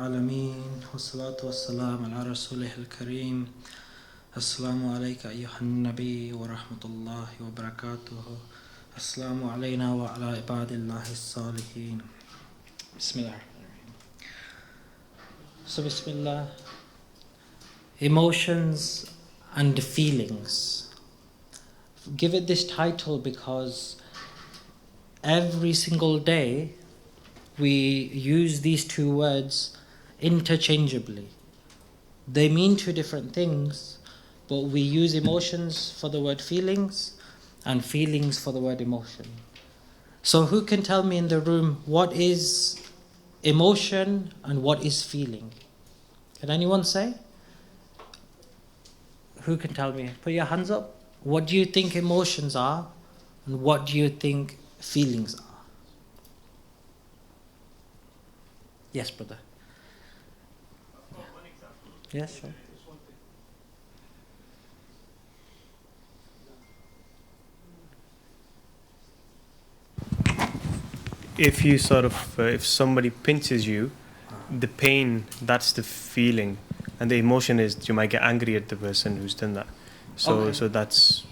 العالمين والصلاة والسلام على رسوله الكريم السلام عليك أيها النبي ورحمة الله وبركاته السلام علينا وعلى عباد الله الصالحين بسم الله الرحمن الرحيم. So Bismillah, emotions and feelings. Give it this title because every single day we use these two words interchangeably. They mean two different things, but we use emotions for the word feelings and feelings for the word emotion. So who can tell me in the room what is emotion and what is feeling? Can anyone say? Who can tell me? Put your hands up. What do you think emotions are and what do you think feelings are? Yes, brother. One example. Yes, sure. Just one thing. If you if somebody pinches you, the pain, that's the feeling, and the emotion is you might get angry at the person who's done that. So that's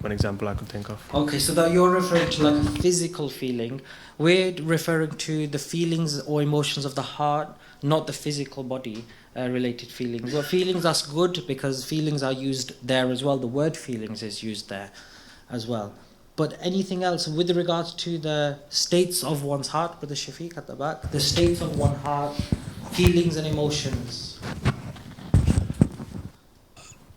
one example I could think of. Okay, so that you're referring to like a physical feeling. We're referring to the feelings or emotions of the heart, not the physical body related feelings. Well, feelings, that's good because feelings are used there as well. The word feelings is used there as well. But anything else with regards to the states of one's heart, Brother Shafiq at the back, the states of one heart, feelings and emotions.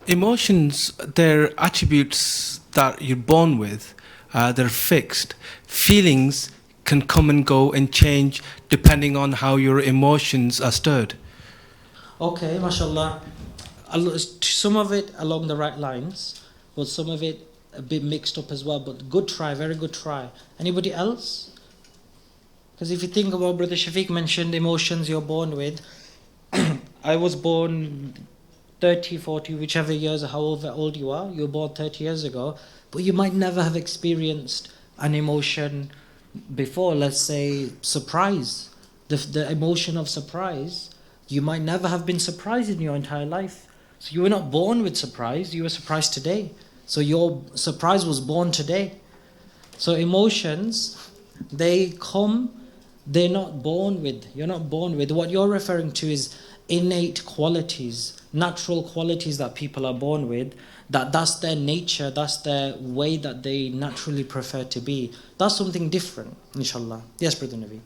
Emotions, they're attributes that you're born with. They're fixed. Feelings can come and go and change depending on how your emotions are stirred. Okay, mashallah. Some of it along the right lines, but some of it a bit mixed up as well. But good try, very good try. Anybody else? Because if you think about Brother Shafiq mentioned emotions you're born with. I was born 30, 40, whichever years, however old you are. You were born 30 years ago. But you might never have experienced an emotion before. Let's say surprise. The emotion of surprise. You might never have been surprised in your entire life. So you were not born with surprise. You were surprised today. So your surprise was born today. So emotions, they come, they're not born with. You're not born with. What you're referring to is innate qualities, natural qualities that people are born with, that's their nature, that's their way that they naturally prefer to be. That's something different, inshallah. Yes, Brother Naveed.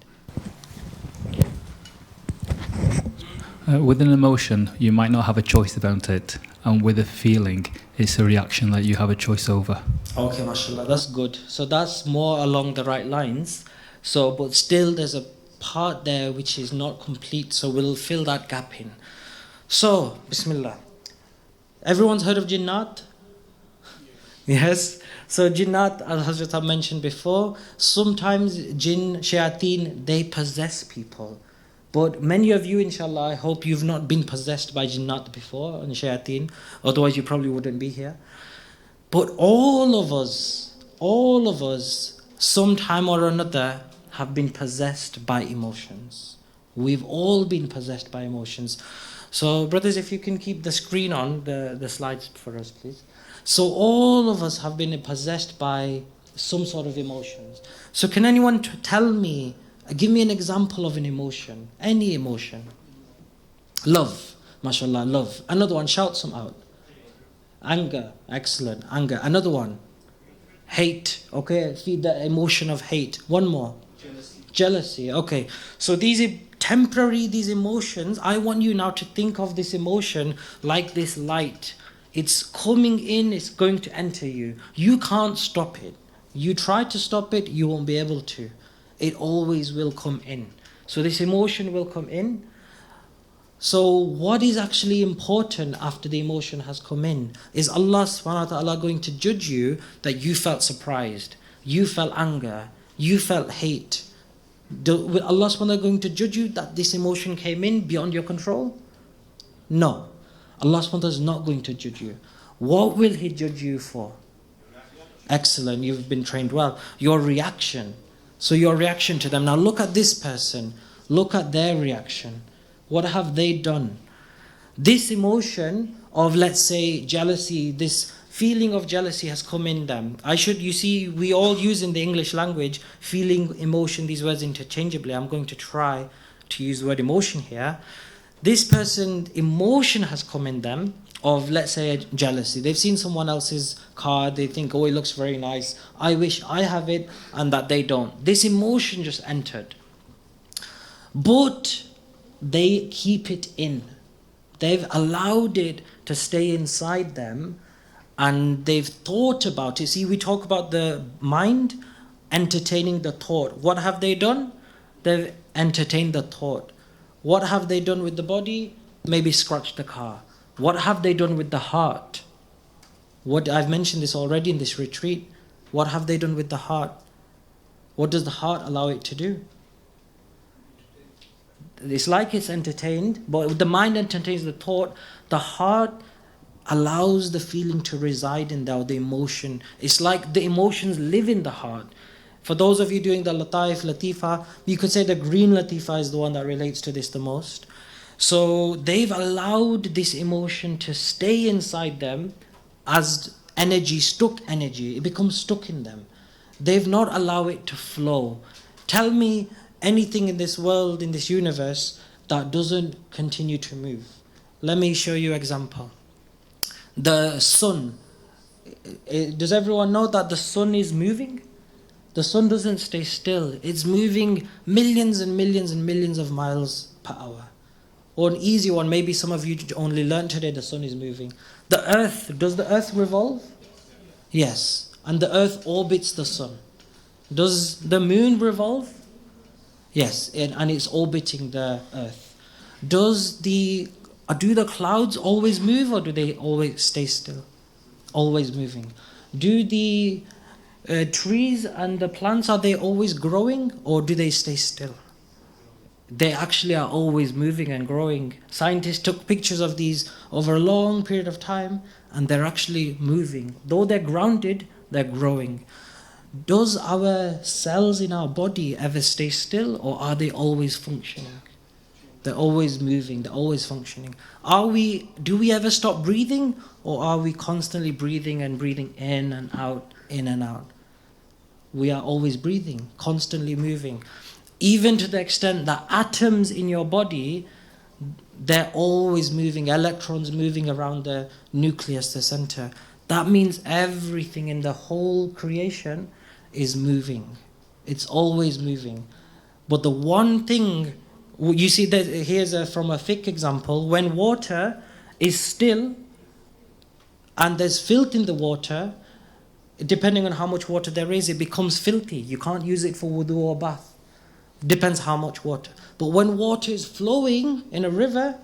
With an emotion, you might not have a choice about it, and with a feeling, it's a reaction that you have a choice over. Okay, mashallah, that's good. So that's more along the right lines. So, but still there's a part there which is not complete, so we'll fill that gap in. So, Bismillah. Everyone's heard of Jinnat? Yes. So Jinnat, as Hazrat mentioned before, sometimes jinn, shayateen, they possess people. But many of you, inshallah, I hope you've not been possessed by Jinnat before, and shayateen, otherwise you probably wouldn't be here. But all of us, sometime or another, have been possessed by emotions. We've all been possessed by emotions. So, brothers, if you can keep the screen on, the slides for us, please. So, all of us have been possessed by some sort of emotions. So, can anyone tell me, give me an example of an emotion? Any emotion. Love. MashaAllah, love. Another one, shout some out. Anger. Excellent. Anger. Another one. Hate. Okay, feed the emotion of hate. One more. Jealousy. Okay. So these emotions, I want you now to think of this emotion like this light. It's coming in, it's going to enter you. You can't stop it. You try to stop it, you won't be able to. It always will come in. So this emotion will come in. So what is actually important after the emotion has come in? Is Allah subhanahu wa ta'ala going to judge you that you felt surprised, you felt anger, you felt hate? Will Allah subhanahu wa ta'ala going to judge you that this emotion came in beyond your control? No. Allah subhanahu wa ta'ala is not going to judge you. What will He judge you for? Excellent, you've been trained well. Your reaction. So your reaction to them. Now look at this person. Look at their reaction. What have they done? This emotion of, let's say, jealousy, this feeling of jealousy has come in them. You see, we all use in the English language feeling, emotion, these words interchangeably. I'm going to try to use the word emotion here. This person, emotion has come in them of, let's say, jealousy. They've seen someone else's car, they think, oh, it looks very nice. I wish I have it, and that they don't. This emotion just entered. But they keep it in. They've allowed it to stay inside them, and they've thought about it. See, we talk about the mind entertaining the thought. What have they done? They've entertained the thought. What have they done with the body? Maybe scratch the car. What have they done with the heart? What I've mentioned this already in this retreat. What have they done with the heart? What does the heart allow it to do? It's like it's entertained, but the mind entertains the thought. The heart allows the feeling to reside in there, the emotion. It's like the emotions live in the heart. For those of you doing the Lataif, Latifa, you could say the green Latifa is the one that relates to this the most. So they've allowed this emotion to stay inside them as energy, stuck energy. It becomes stuck in them. They've not allowed it to flow. Tell me anything in this world, in this universe, that doesn't continue to move. Let me show you an example. The sun. Does everyone know that the sun is moving? The sun doesn't stay still. It's moving millions and millions and millions of miles per hour. Or an easy one, maybe some of you only learned today, the sun is moving. The earth, does the earth revolve? Yes. And the earth orbits the sun. Does the moon revolve? Yes, and it's orbiting the earth. Do the clouds always move, or do they always stay still? Always moving. Do the trees and the plants, are they always growing, or do they stay still? They actually are always moving and growing. Scientists took pictures of these over a long period of time, and they're actually moving. Though they're grounded, they're growing. Does our cells in our body ever stay still, or are they always functioning? They're always moving, they're always functioning. Do we ever stop breathing, or are we constantly breathing and breathing in and out, in and out? We are always breathing, constantly moving. Even to the extent that atoms in your body, they're always moving, electrons moving around the nucleus, the center. That means everything in the whole creation is moving. It's always moving. But the one thing, you see that here's from a fiqh example, when water is still and there's filth in the water, depending on how much water there is, it becomes filthy. You can't use it for wudu or bath. Depends how much water. But when water is flowing in a river,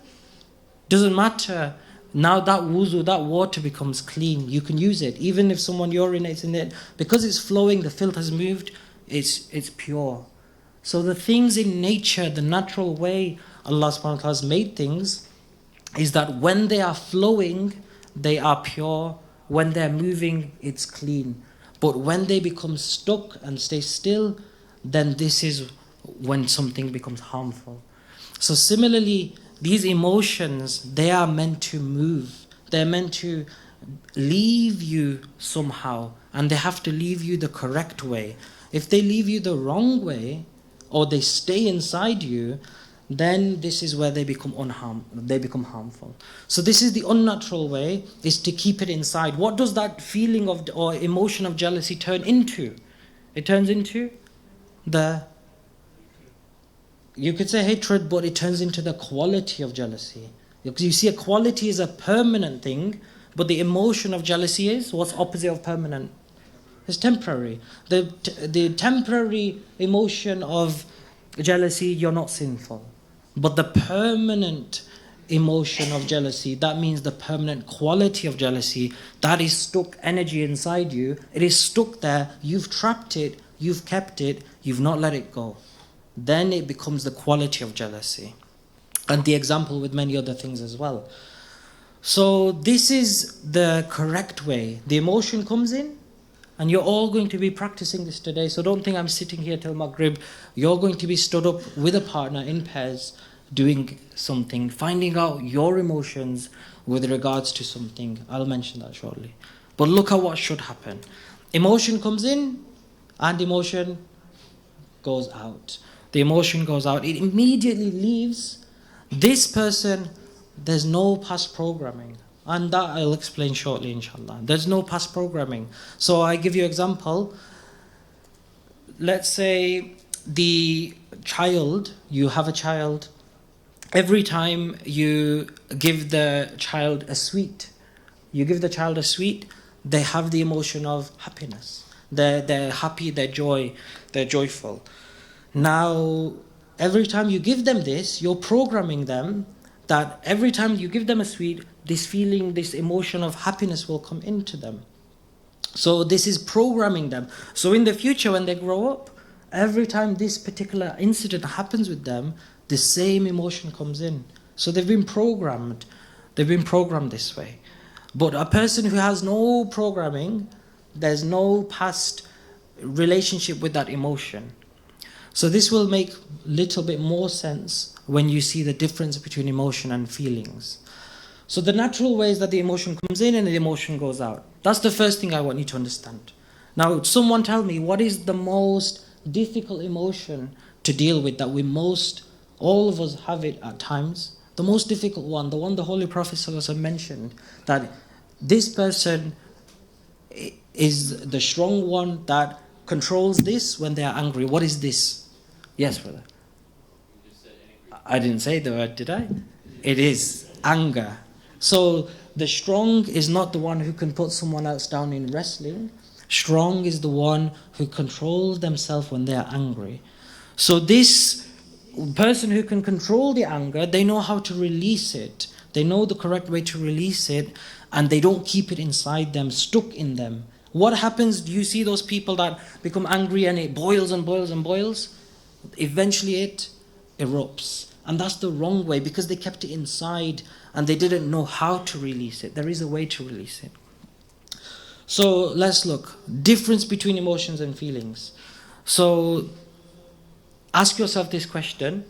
doesn't matter. Now that wuzu, that water becomes clean. You can use it. Even if someone urinates in it, because it's flowing, the filth has moved, it's pure. So the things in nature, the natural way Allah subhanahu wa ta'ala has made things, is that when they are flowing, they are pure. When they're moving, it's clean. But when they become stuck and stay still, then this is when something becomes harmful. So similarly, these emotions, they are meant to move. They're meant to leave you somehow, and they have to leave you the correct way. If they leave you the wrong way, or they stay inside you, then this is where they become harmful. So this is the unnatural way, is to keep it inside. What does that feeling of or emotion of jealousy turn into? It turns into you could say hatred, but it turns into the quality of jealousy. Because you see, a quality is a permanent thing, but the emotion of jealousy is, what's opposite of permanent? It's temporary. The temporary emotion of jealousy, you're not sinful. But the permanent emotion of jealousy, that means the permanent quality of jealousy, that is stuck energy inside you. It is stuck there. You've trapped it. You've kept it. You've not let it go. Then it becomes the quality of jealousy. And the example with many other things as well. So this is the correct way. The emotion comes in, and you're all going to be practicing this today. So don't think I'm sitting here till Maghrib. You're going to be stood up with a partner in pairs, doing something, finding out your emotions with regards to something. I'll mention that shortly. But look at what should happen. Emotion comes in and emotion goes out. The emotion goes out. It immediately leaves this person. There's no past programming. And that I'll explain shortly, inshallah. There's no past programming. So I give you an example. Let's say the child, you have a child. Every time you give the child a sweet, they have the emotion of happiness. They're happy, they're joyful. Now, every time you give them this, you're programming them that every time you give them a sweet, this feeling, this emotion of happiness will come into them. So this is programming them. So in the future, when they grow up, every time this particular incident happens with them, the same emotion comes in. So they've been programmed. They've been programmed this way. But a person who has no programming, there's no past relationship with that emotion. So this will make a little bit more sense when you see the difference between emotion and feelings. So the natural way is that the emotion comes in and the emotion goes out. That's the first thing I want you to understand. Now, someone tell me, what is the most difficult emotion to deal with that all of us have it at times? The most difficult one, the one the Holy Prophet ﷺ mentioned, that this person is the strong one that controls this when they are angry. What is this? Yes, brother. I didn't say the word, did I? It is anger. So the strong is not the one who can put someone else down in wrestling. Strong is the one who controls themselves when they are angry. So this person who can control the anger, they know how to release it. They know the correct way to release it, and they don't keep it inside them, stuck in them. What happens? Do you see those people that become angry and it boils and boils and boils? Eventually it erupts. And that's the wrong way, because they kept it inside and they didn't know how to release it. There is a way to release it. So let's look. Difference between emotions and feelings. So ask yourself this question.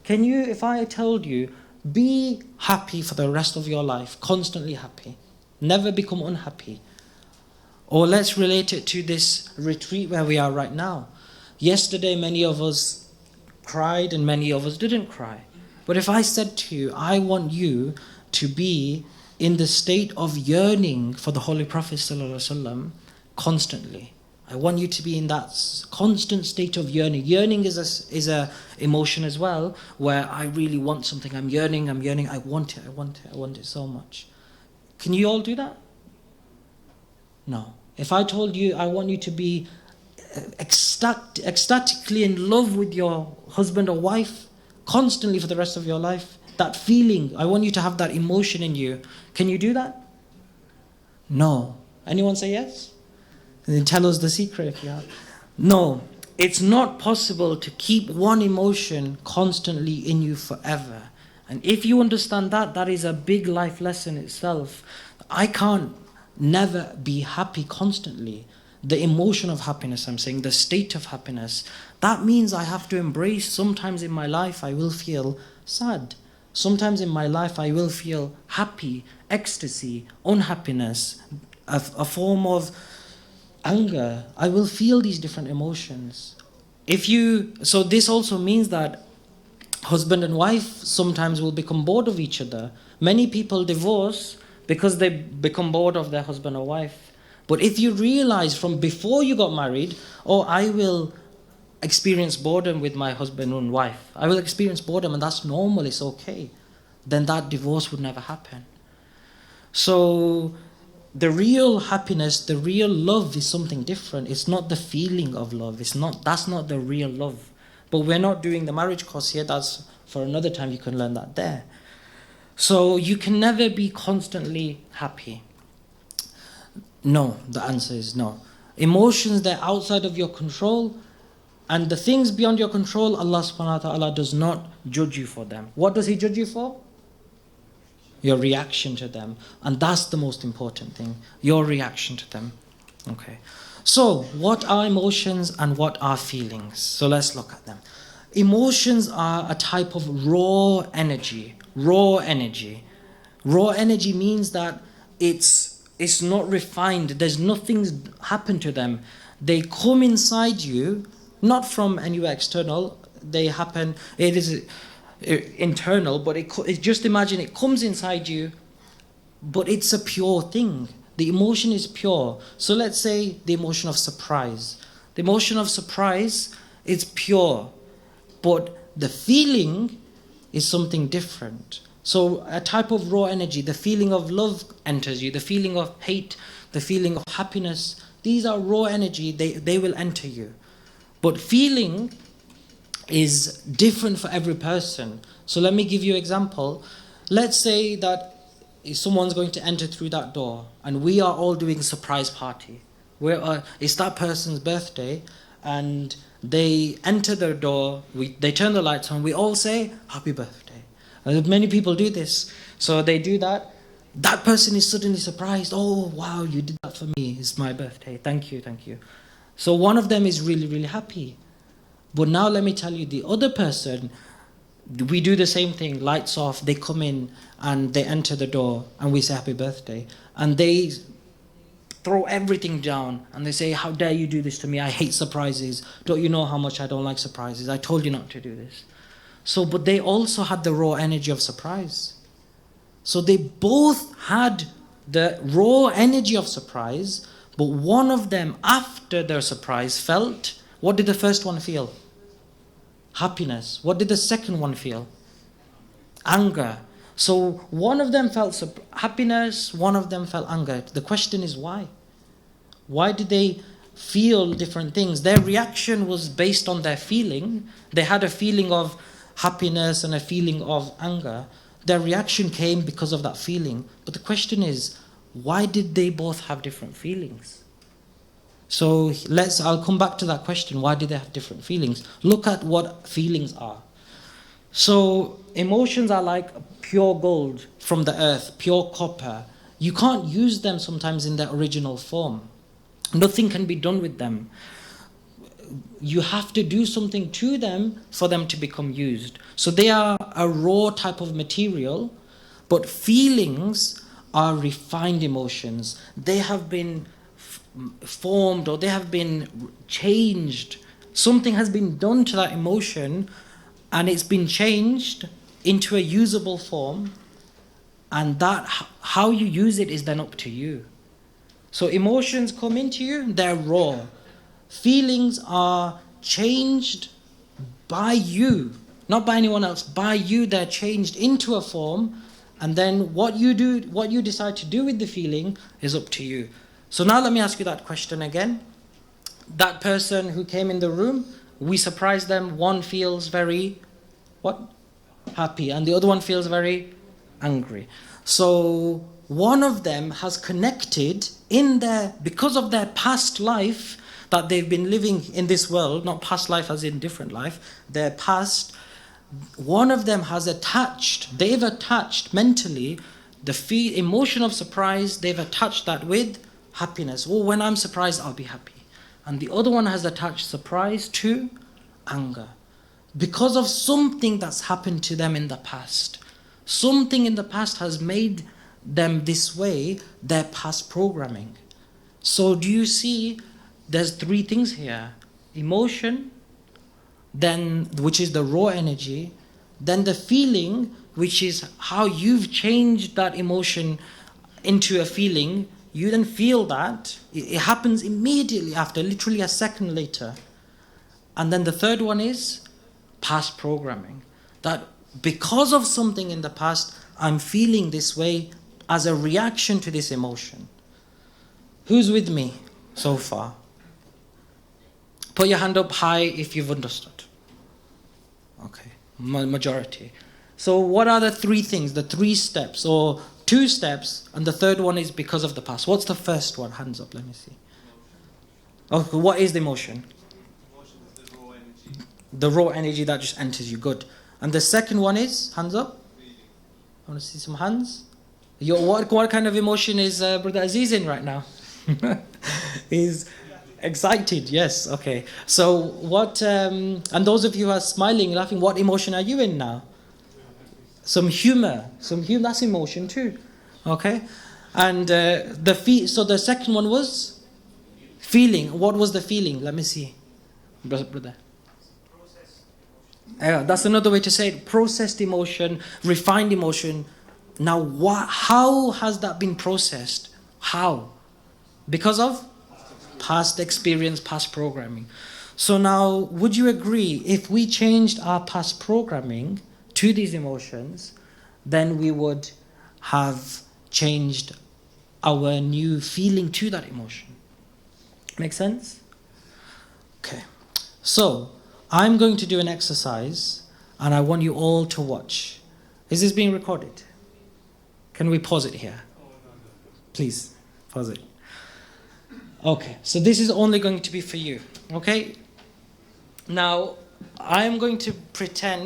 Can you, if I told you, be happy for the rest of your life, constantly happy, never become unhappy? Or let's relate it to this retreat where we are right now. Yesterday, many of us cried and many of us didn't cry. But if I said to you, I want you to be in the state of yearning for the Holy Prophet ﷺ constantly. I want you to be in that constant state of yearning. Yearning is a emotion as well, where I really want something. I'm yearning, I want it so much. Can you all do that? No. If I told you, I want you to be ecstatically in love with your husband or wife constantly for the rest of your life, that feeling, I want you to have that emotion in you. Can you do that? No. Anyone say yes? And then tell us the secret if you have. No. It's not possible to keep one emotion constantly in you forever. And if you understand that, that is a big life lesson itself. I can't never be happy constantly. The emotion of happiness, I'm saying, the state of happiness, that means I have to embrace, sometimes in my life I will feel sad. Sometimes in my life I will feel happy, ecstasy, unhappiness, a form of anger. I will feel these different emotions. So this also means that husband and wife sometimes will become bored of each other. Many people divorce because they become bored of their husband or wife. But if you realize from before you got married, I will experience boredom with my husband and wife. I will experience boredom and that's normal, it's okay. Then that divorce would never happen. So the real happiness, the real love is something different. It's not the feeling of love. That's not the real love. But we're not doing the marriage course here. That's for another time. You can learn that there. So you can never be constantly happy. No, the answer is no. Emotions, they're outside of your control. And the things beyond your control, Allah subhanahu wa ta'ala does not judge you for them. What does He judge you for? Your reaction to them. And that's the most important thing. Your reaction to them. Okay. So, what are emotions and what are feelings? So let's look at them. emotions are a type of raw energy. Raw energy. Raw energy means that it's not refined. There's nothing's happened to them. They come inside you, not from anywhere external. They happen. It is internal, but just imagine it comes inside you, but it's a pure thing. The emotion is pure. So let's say the emotion of surprise. The emotion of surprise is pure, but the feeling is something different. So a type of raw energy, the feeling of love enters you, the feeling of hate, the feeling of happiness. These are raw energy, they will enter you. But feeling is different for every person. So let me give you an example. Let's say that someone's going to enter through that door and we are all doing a surprise party. It's that person's birthday and they enter their door, they turn the lights on, we all say, happy birthday. And many people do this. So they do that. That person is suddenly surprised. Oh, wow, you did that for me. It's my birthday. Thank you, thank you. So one of them is really, really happy. But now let me tell you, the other person, we do the same thing. Lights off, they come in and they enter the door and we say happy birthday. And they throw everything down and they say, how dare you do this to me? I hate surprises. Don't you know how much I don't like surprises? I told you not to do this. So, but they also had the raw energy of surprise. So they both had the raw energy of surprise, but one of them, after their surprise, felt, what did the first one feel? Happiness. What did the second one feel? Anger. So one of them felt happiness, one of them felt anger. The question is why? Why did they feel different things? Their reaction was based on their feeling. They had a feeling of happiness and a feeling of anger. Their reaction came because of that feeling. But the question is, why did they both have different feelings? So I'll come back to that question. Why did they have different feelings? Look at what feelings are. So emotions are like pure gold from the earth, pure copper. You can't use them sometimes in their original form. Nothing can be done with them. You have to do something to them for them to become used. So they are a raw type of material, but feelings are refined emotions. They have been formed or they have been changed. Something has been done to that emotion and it's been changed into a usable form, and that how you use it is then up to you. So emotions come into you, they're raw. Feelings are changed by you, not by anyone else, by you. They're changed into a form, and then what you decide to do with the feeling is up to you. So now let me ask you that question again. That person who came in the room, we surprised them. One feels very, happy, and the other one feels very angry. So one of them has connected because of their past life that they've been living in this world, not past life as in different life, their past, one of them they've attached mentally the emotion of surprise, they've attached that with happiness. Oh, when I'm surprised, I'll be happy. And the other one has attached surprise to anger. Because of something that's happened to them in the past. Something in the past has made them this way, their past programming. So do you see, there's three things here. Emotion, then which is the raw energy, then the feeling, which is how you've changed that emotion into a feeling. You then feel that. It happens immediately after, literally a second later. And then the third one is past programming. That because of something in the past, I'm feeling this way as a reaction to this emotion. Who's with me so far? Put your hand up high if you've understood. Okay, majority. So what are the three things, the three steps, or two steps, and the third one is because of the past? What's the first one? Hands up, let me see. Okay, what is the emotion? Emotion is the raw energy. The raw energy that just enters you, good. And the second one is, hands up. Feeling. I want to see some hands. What kind of emotion is Brother Aziz in right now? He's Excited, yes, okay. So what, and those of you who are smiling, laughing, what emotion are you in now? Some humor, that's emotion too, okay? And so the second one was feeling. What was the feeling? Let me see, brother. That's another way to say it. Processed emotion, refined emotion. Now, how has that been processed? How? Because of past experience, past programming. So now, would you agree, if we changed our past programming to these emotions, then we would have changed our new feeling to that emotion? Make sense? Okay. So, I'm going to do an exercise, and I want you all to watch. Is this being recorded? Can we pause it here? Please, pause it. Okay, so this is only going to be for you, okay? Now, I'm going to pretend